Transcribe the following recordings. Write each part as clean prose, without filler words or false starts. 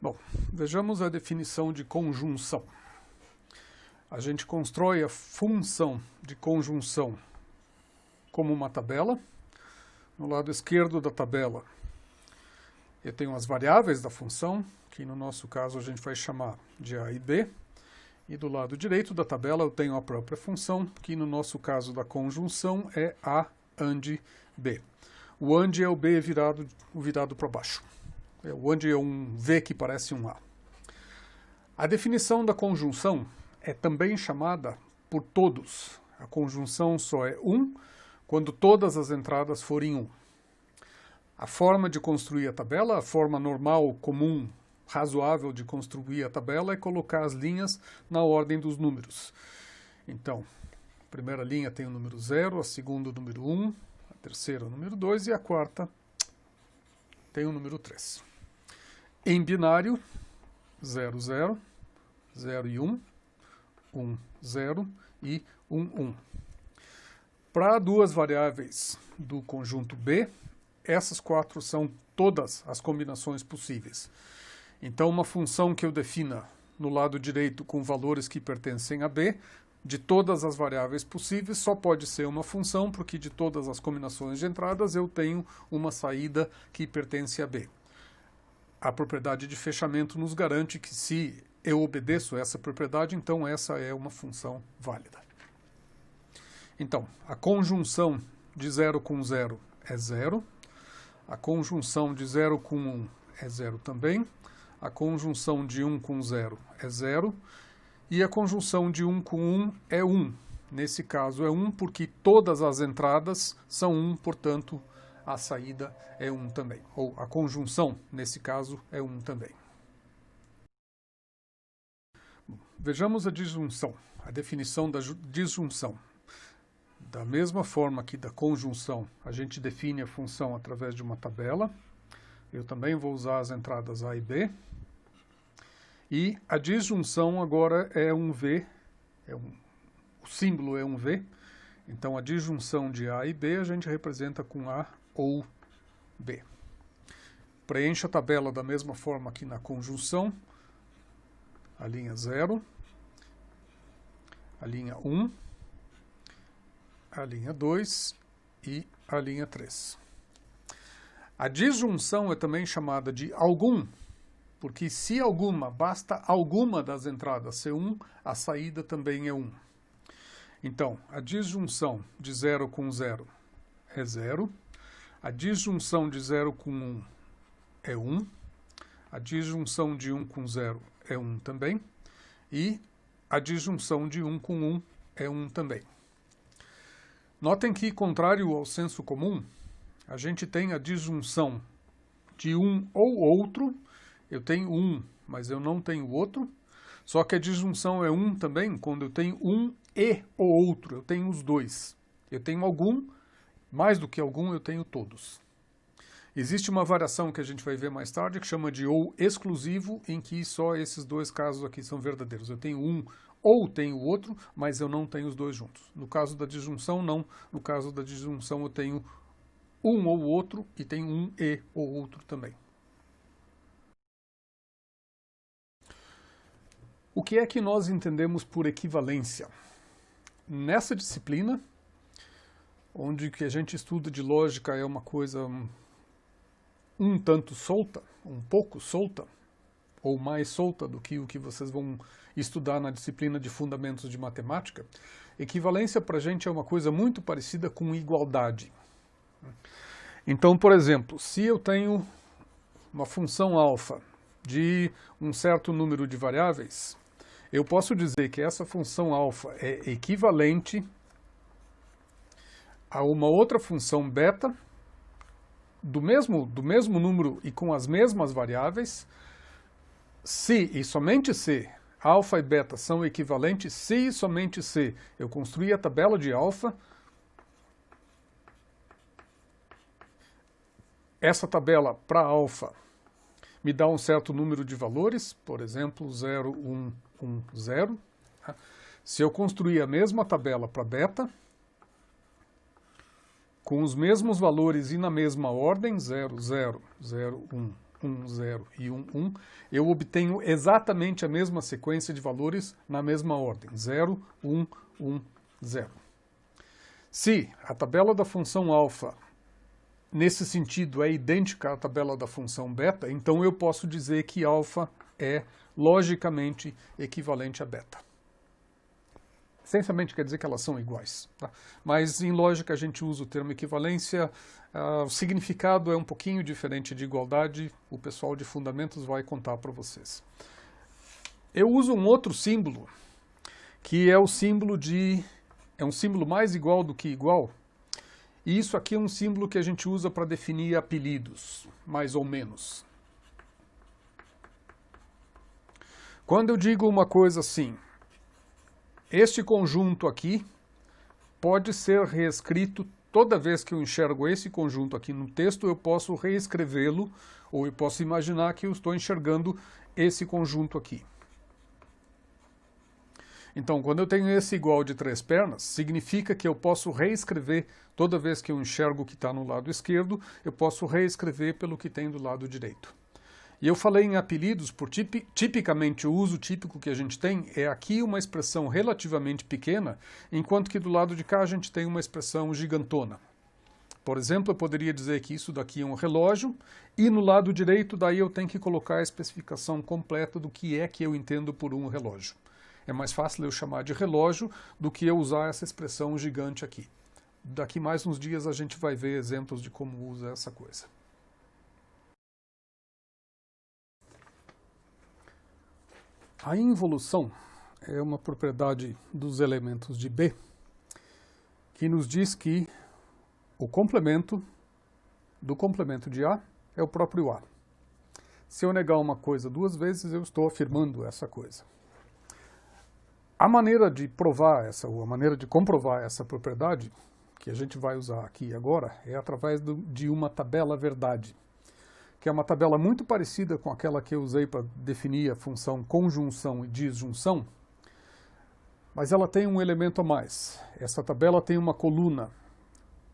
Bom, vejamos a definição de conjunção. A gente constrói a função de conjunção como uma tabela. No lado esquerdo da tabela, eu tenho as variáveis da função, que no nosso caso a gente vai chamar de a e b. E do lado direito da tabela eu tenho a própria função, que no nosso caso da conjunção é a and b. O and é o b virado para baixo. O and é um v que parece um a. A definição da conjunção é também chamada por todos. A conjunção só é 1 quando todas as entradas forem 1. A forma de construir a tabela, a forma normal, comum, razoável de construir a tabela é colocar as linhas na ordem dos números. Então, a primeira linha tem o número 0, a segunda o número 1, a terceira o número 2 e a quarta tem o número 3. Em binário, 0, 0, 0 e 1, 1, 0 e 1, 1. Para duas variáveis do conjunto B, essas quatro são todas as combinações possíveis. Então, uma função que eu defina no lado direito com valores que pertencem a B, de todas as variáveis possíveis, só pode ser uma função, porque de todas as combinações de entradas eu tenho uma saída que pertence a B. A propriedade de fechamento nos garante que se eu obedeço essa propriedade, então essa é uma função válida. Então, a conjunção de 0 com 0 é 0, a conjunção de 0 com 1 é 0 também, a conjunção de 1 com 0 é 0, e a conjunção de 1 com 1 é 1. Nesse caso é 1 porque todas as entradas são 1, portanto, a saída é 1 também. Ou a conjunção, nesse caso, é 1 também. Vejamos a disjunção, a definição da disjunção. Da mesma forma que da conjunção, a gente define a função através de uma tabela. Eu também vou usar as entradas A e B. E a disjunção agora é um V, o símbolo é um V. Então, a disjunção de A e B a gente representa com A ou B. Preencha a tabela da mesma forma que na conjunção. A linha 0, a linha 1, a linha 2 e a linha 3. A disjunção é também chamada de algum, porque se alguma, basta alguma das entradas ser 1, a saída também é 1. Então, a disjunção de 0 com 0 é 0, a disjunção de 0 com 1 é 1, a disjunção de 1 com 0 é 1 também, e a disjunção de 1 com 1 é 1 também. Notem que, contrário ao senso comum, a gente tem a disjunção de um ou outro. Eu tenho um, mas eu não tenho outro. Só que a disjunção é 1 também quando eu tenho um e o outro. Eu tenho os dois. Eu tenho algum, mais do que algum, eu tenho todos. Existe uma variação que a gente vai ver mais tarde, que chama de ou exclusivo, em que só esses dois casos aqui são verdadeiros. Eu tenho um ou tenho outro, mas eu não tenho os dois juntos. No caso da disjunção, não. No caso da disjunção, eu tenho um ou outro e tenho um e ou outro também. O que é que nós entendemos por equivalência? Nessa disciplina, onde que a gente estuda de lógica é uma coisa um tanto solta, um pouco solta, ou mais solta do que o que vocês vão estudar na disciplina de fundamentos de matemática, equivalência para a gente é uma coisa muito parecida com igualdade. Então, por exemplo, se eu tenho uma função alfa de um certo número de variáveis, eu posso dizer que essa função alfa é equivalente a uma outra função beta do mesmo número e com as mesmas variáveis, se e somente se alfa e beta são equivalentes, se e somente se eu construir a tabela de alfa, essa tabela para alfa me dá um certo número de valores, por exemplo, 0, 1, 1, 0. Se eu construir a mesma tabela para beta, com os mesmos valores e na mesma ordem, 0, 0, 0, 1, 1, 0 e 1, 1, eu obtenho exatamente a mesma sequência de valores na mesma ordem, 0, 1, 1, 0. Se a tabela da função alfa, nesse sentido, é idêntica à tabela da função beta, então eu posso dizer que alfa é logicamente equivalente a beta. Essencialmente quer dizer que elas são iguais, tá? Mas em lógica a gente usa o termo equivalência, o significado é um pouquinho diferente de igualdade, o pessoal de fundamentos vai contar para vocês. Eu uso um outro símbolo, que é o símbolo é um símbolo mais igual do que igual, e isso aqui é um símbolo que a gente usa para definir apelidos, mais ou menos. Quando eu digo uma coisa assim, este conjunto aqui pode ser reescrito toda vez que eu enxergo esse conjunto aqui no texto, eu posso reescrevê-lo, ou eu posso imaginar que eu estou enxergando esse conjunto aqui. Então, quando eu tenho esse igual de 3 pernas, significa que eu posso reescrever, toda vez que eu enxergo o que está no lado esquerdo, eu posso reescrever pelo que tem do lado direito. E eu falei em apelidos, porque tipicamente o uso típico que a gente tem é aqui uma expressão relativamente pequena, enquanto que do lado de cá a gente tem uma expressão gigantona. Por exemplo, eu poderia dizer que isso daqui é um relógio, e no lado direito daí eu tenho que colocar a especificação completa do que é que eu entendo por um relógio. É mais fácil eu chamar de relógio do que eu usar essa expressão gigante aqui. Daqui mais uns dias a gente vai ver exemplos de como usa essa coisa. A involução é uma propriedade dos elementos de B que nos diz que o complemento do complemento de A é o próprio A. Se eu negar uma coisa 2 vezes, eu estou afirmando essa coisa. A maneira de provar ou a maneira de comprovar essa propriedade, que a gente vai usar aqui agora, é através de uma tabela verdade, que é uma tabela muito parecida com aquela que eu usei para definir a função conjunção e disjunção, mas ela tem um elemento a mais. Essa tabela tem uma coluna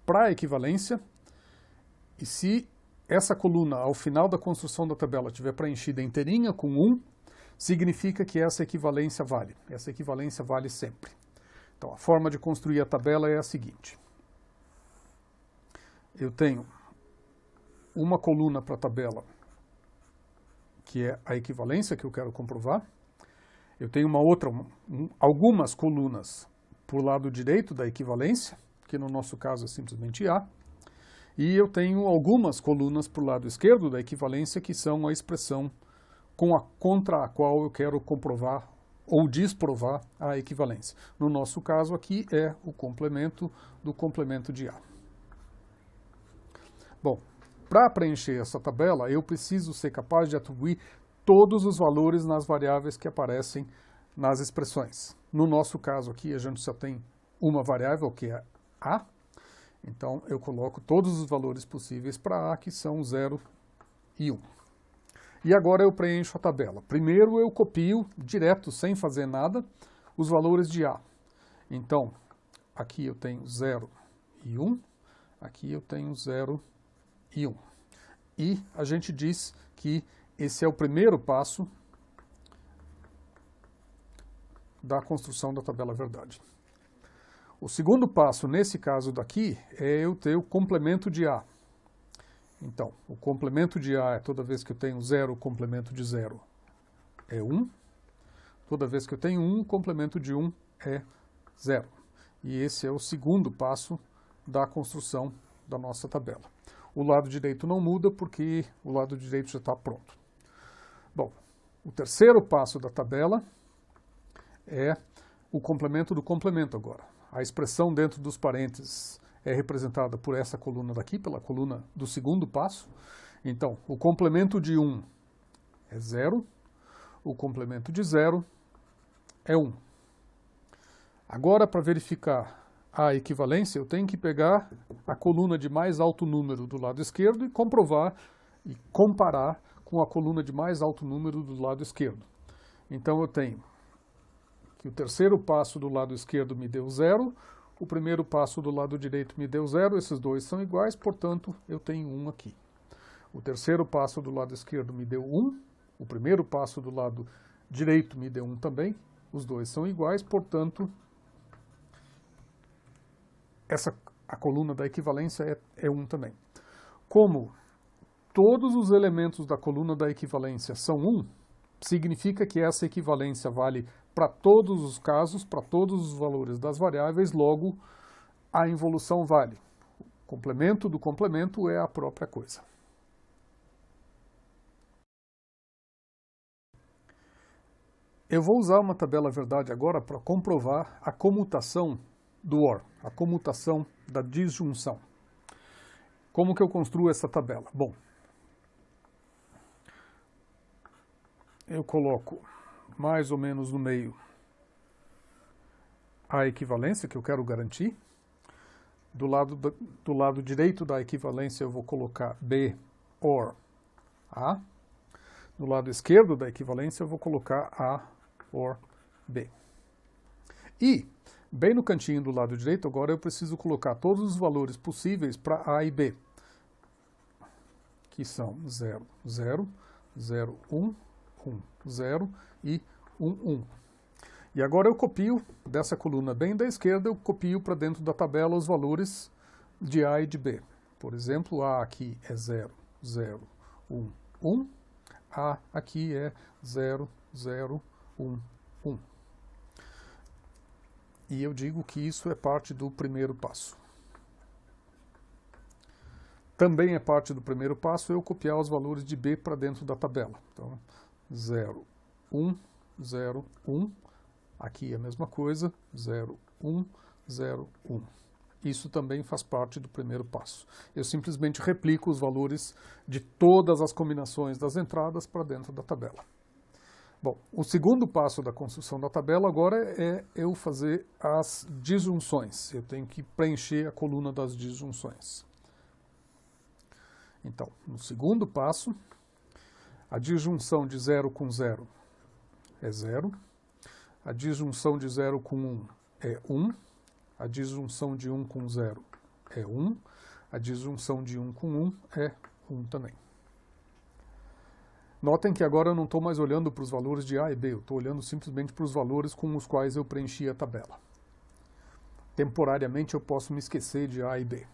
para equivalência, e se essa coluna, ao final da construção da tabela, estiver preenchida inteirinha com 1, significa que essa equivalência vale. Essa equivalência vale sempre. Então, a forma de construir a tabela é a seguinte. Eu tenho uma coluna para a tabela, que é a equivalência que eu quero comprovar. Eu tenho uma outra, algumas colunas para o lado direito da equivalência, que no nosso caso é simplesmente A. E eu tenho algumas colunas para o lado esquerdo da equivalência, que são a expressão contra a qual eu quero comprovar ou desprovar a equivalência. No nosso caso aqui é o complemento do complemento de A. Bom, para preencher essa tabela, eu preciso ser capaz de atribuir todos os valores nas variáveis que aparecem nas expressões. No nosso caso aqui, a gente só tem uma variável, que é A. Então, eu coloco todos os valores possíveis para A, que são 0 e 1. E agora eu preencho a tabela. Primeiro eu copio direto, sem fazer nada, os valores de A. Então, aqui eu tenho 0 e 1, aqui eu tenho 0 e 1. E a gente diz que esse é o primeiro passo da construção da tabela verdade. O segundo passo, nesse caso daqui, é eu ter o complemento de A. Então, o complemento de A é toda vez que eu tenho 0, o complemento de 0 é 1. Toda vez que eu tenho 1, o complemento de 1 é 0. E esse é o segundo passo da construção da nossa tabela. O lado direito não muda porque o lado direito já está pronto. Bom, o terceiro passo da tabela é o complemento do complemento agora. A expressão dentro dos parênteses é representada por essa coluna daqui, pela coluna do segundo passo. Então, o complemento de 1 é 0, o complemento de 0 é 1. Agora, para verificar a equivalência, eu tenho que pegar a coluna de mais alto número do lado esquerdo e comprovar e comparar com a coluna de mais alto número do lado esquerdo. Então, eu tenho que o terceiro passo do lado esquerdo me deu 0, o primeiro passo do lado direito me deu 0, esses dois são iguais, portanto, eu tenho 1 aqui. O terceiro passo do lado esquerdo me deu 1, o primeiro passo do lado direito me deu 1 também, os dois são iguais, portanto, a coluna da equivalência é 1 também. Como todos os elementos da coluna da equivalência são 1, significa que essa equivalência vale para todos os casos, para todos os valores das variáveis, logo a involução vale. O complemento do complemento é a própria coisa. Eu vou usar uma tabela verdade agora para comprovar a comutação do OR, a comutação da disjunção. Como que eu construo essa tabela? Bom, eu coloco mais ou menos no meio a equivalência que eu quero garantir. Do lado direito da equivalência eu vou colocar B OR A. Do lado esquerdo da equivalência eu vou colocar A OR B. E, bem no cantinho do lado direito, agora eu preciso colocar todos os valores possíveis para A e B, que são 0, 0, 0, 1, 1, 0 e 1, 1. E agora eu copio dessa coluna bem da esquerda, eu copio para dentro da tabela os valores de A e de B. Por exemplo, A aqui é 0, 0, 1, 1. A aqui é 0, 0, 1, 1. E eu digo que isso é parte do primeiro passo. Também é parte do primeiro passo eu copiar os valores de B para dentro da tabela. Então, 0, 1, 0, 1. Aqui é a mesma coisa, 0, 1, 0, 1. Isso também faz parte do primeiro passo. Eu simplesmente replico os valores de todas as combinações das entradas para dentro da tabela. Bom, o segundo passo da construção da tabela agora é eu fazer as disjunções. Eu tenho que preencher a coluna das disjunções. Então, no segundo passo, a disjunção de 0 com 0 é 0. A disjunção de 0 com 1 é 1. A disjunção de 1 com 0 é 1. A disjunção de 1 com 1 é 1 também. Notem que agora eu não estou mais olhando para os valores de A e B, eu estou olhando simplesmente para os valores com os quais eu preenchi a tabela. Temporariamente eu posso me esquecer de A e B.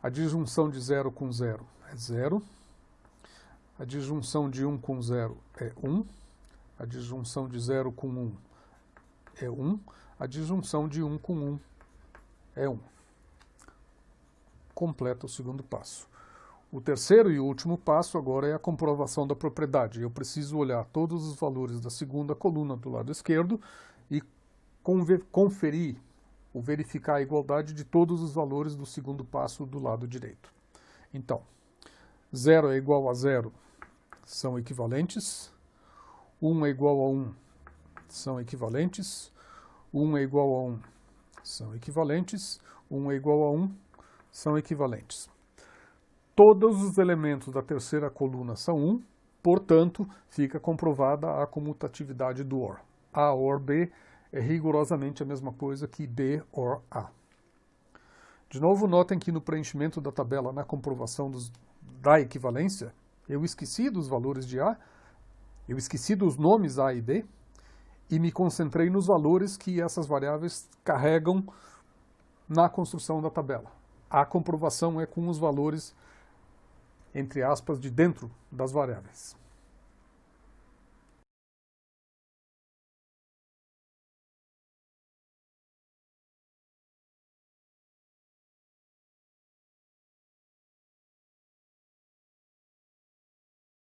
A disjunção de 0 com 0 é 0. A disjunção de 1 com 0 é 1. A disjunção de 0 com 1 é 1. A disjunção de 1 com 1 é 1. Completa o segundo passo. O terceiro e último passo agora é a comprovação da propriedade. Eu preciso olhar todos os valores da segunda coluna do lado esquerdo e conferir ou verificar a igualdade de todos os valores do segundo passo do lado direito. Então, 0 é igual a 0, são equivalentes. 1 é igual a 1, são equivalentes. 1 é igual a 1, são equivalentes. 1 é igual a 1, são equivalentes. Todos os elementos da terceira coluna são 1, portanto, fica comprovada a comutatividade do OR. A OR B é rigorosamente a mesma coisa que B OR A. De novo, notem que no preenchimento da tabela, na comprovação da equivalência, eu esqueci dos valores de A, eu esqueci dos nomes A e B, e me concentrei nos valores que essas variáveis carregam na construção da tabela. A comprovação é com os valores, entre aspas, de dentro das variáveis.